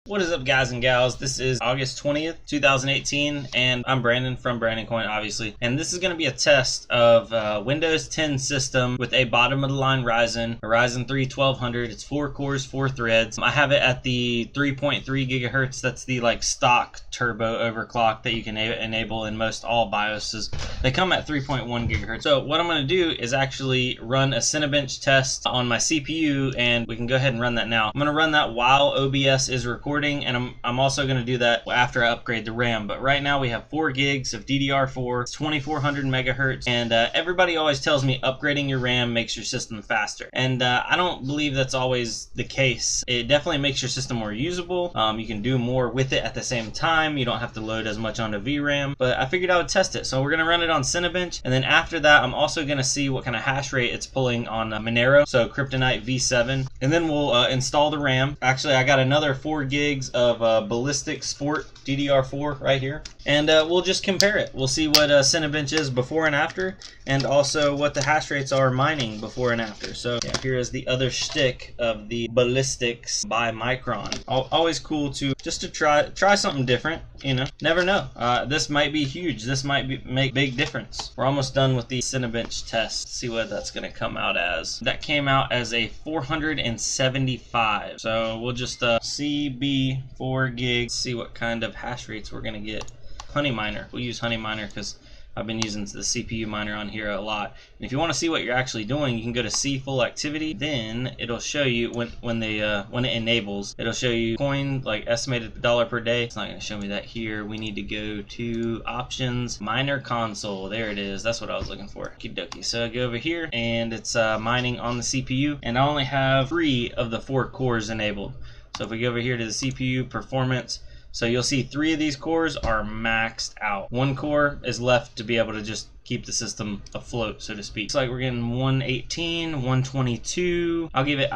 What is up, guys and gals? This is August 20th, 2018, and I'm Brandon from Brandoncoin, obviously. And this is going to be a test of Windows 10 system with a bottom-of-the-line Ryzen 3 1200. It's 4 cores, 4 threads. I have it at the 3.3 gigahertz. That's the stock turbo overclock that you can enable in most all BIOSes. They come at 3.1 gigahertz. So what I'm going to do is actually run a Cinebench test on my CPU, and we can go ahead and run that now. I'm going to run that while OBS is recording, and I'm also going to do that after I upgrade the RAM. But right now we have 4 gigs of DDR4, it's 2400 megahertz, and everybody always tells me upgrading your RAM makes your system faster, and I don't believe that's always the case. It definitely makes your system more usable. You can do more with it at the same time. You don't have to load as much onto VRAM, but I figured I would test it. So we're going to run it on Cinebench, and then after that I'm also going to see what kind of hash rate it's pulling on Monero, so Kryptonite V7, and then we'll install the RAM. Actually, I got another 4 gigs of Ballistic Sport DDR4 right here, and we'll just compare it. We'll see what Cinebench is before and after, and also what the hash rates are mining before and after. So yeah, here is the other shtick of the Ballistics by Micron. Always cool to try something different, you know, never know. This might be huge. This might make big difference. We're almost done with the Cinebench test. Let's see what that's going to come out as. That came out as a 475. So we'll just CB 4 gigs, see what kind of hash rates we're going to get. Honey Miner. We'll use Honey Miner because I've been using the CPU miner on here a lot. And if you want to see what you're actually doing, you can go to see full activity. Then it'll show you when it enables, it'll show you coin, like estimated dollar per day. It's not going to show me that here. We need to go to options, miner console. There it is. That's what I was looking for. Okie dokie. So I go over here, and it's mining on the CPU, and I only have 3 of the 4 cores enabled. So if we go over here to the CPU performance, so you'll see 3 of these cores are maxed out. 1 core is left to be able to just keep the system afloat, so to speak. It's like we're getting 118, 122. I'll give it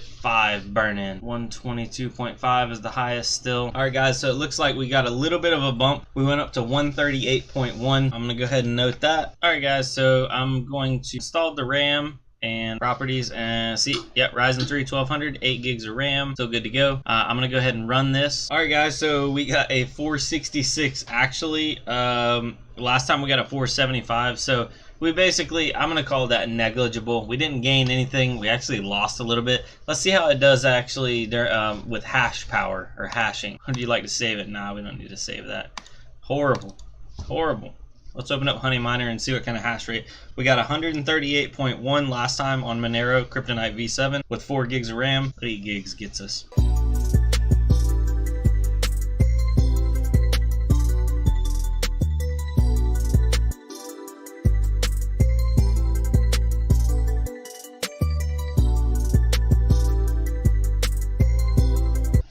5 burn in. 122.5 is the highest still. All right, guys, so it looks like we got a little bit of a bump. We went up to 138.1. I'm gonna go ahead and note that. All right, guys, so I'm going to install the RAM and properties, and see, yep, Ryzen 3 1200, 8 gigs of RAM, so good to go. I'm gonna go ahead and run this. All right, guys, so we got a 466 actually. Last time we got a 475, so we basically, I'm gonna call that negligible. We didn't gain anything. We actually lost a little bit. Let's see how it does actually there with hash power or hashing. Would you like to save it? Nah, we don't need to save that. Horrible. Let's open up Honey Miner and see what kind of hash rate. We got 138.1 last time on Monero Kryptonite V7 with 4 gigs of RAM. 8 gigs gets us.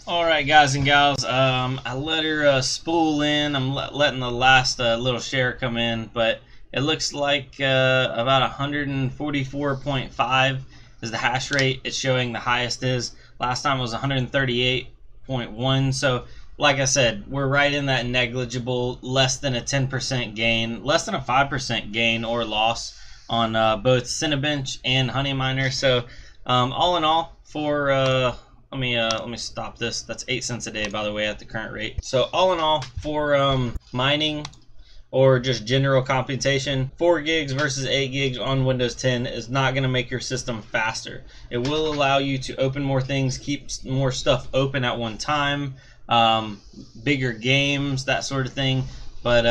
Alright, guys and gals, I let her spool in. I'm letting the last little share come in, but it looks like about 144.5 is the hash rate. It's showing the highest is. Last time it was 138.1, so like I said, we're right in that negligible, less than a 10% gain, less than a 5% gain or loss on both Cinebench and Honey Miner. So all in all, for let me stop this. That's 8 cents a day, by the way, at the current rate. So all in all, for mining or just general computation, 4 gigs versus 8 gigs on Windows 10 is not going to make your system faster. It will allow you to open more things, keep more stuff open at one time, bigger games, that sort of thing. But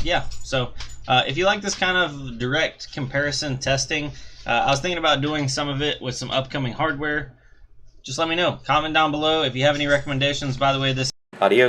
yeah, so if you like this kind of direct comparison testing, I was thinking about doing some of it with some upcoming hardware. Just let me know. Comment down below if you have any recommendations. By the way, this Adios.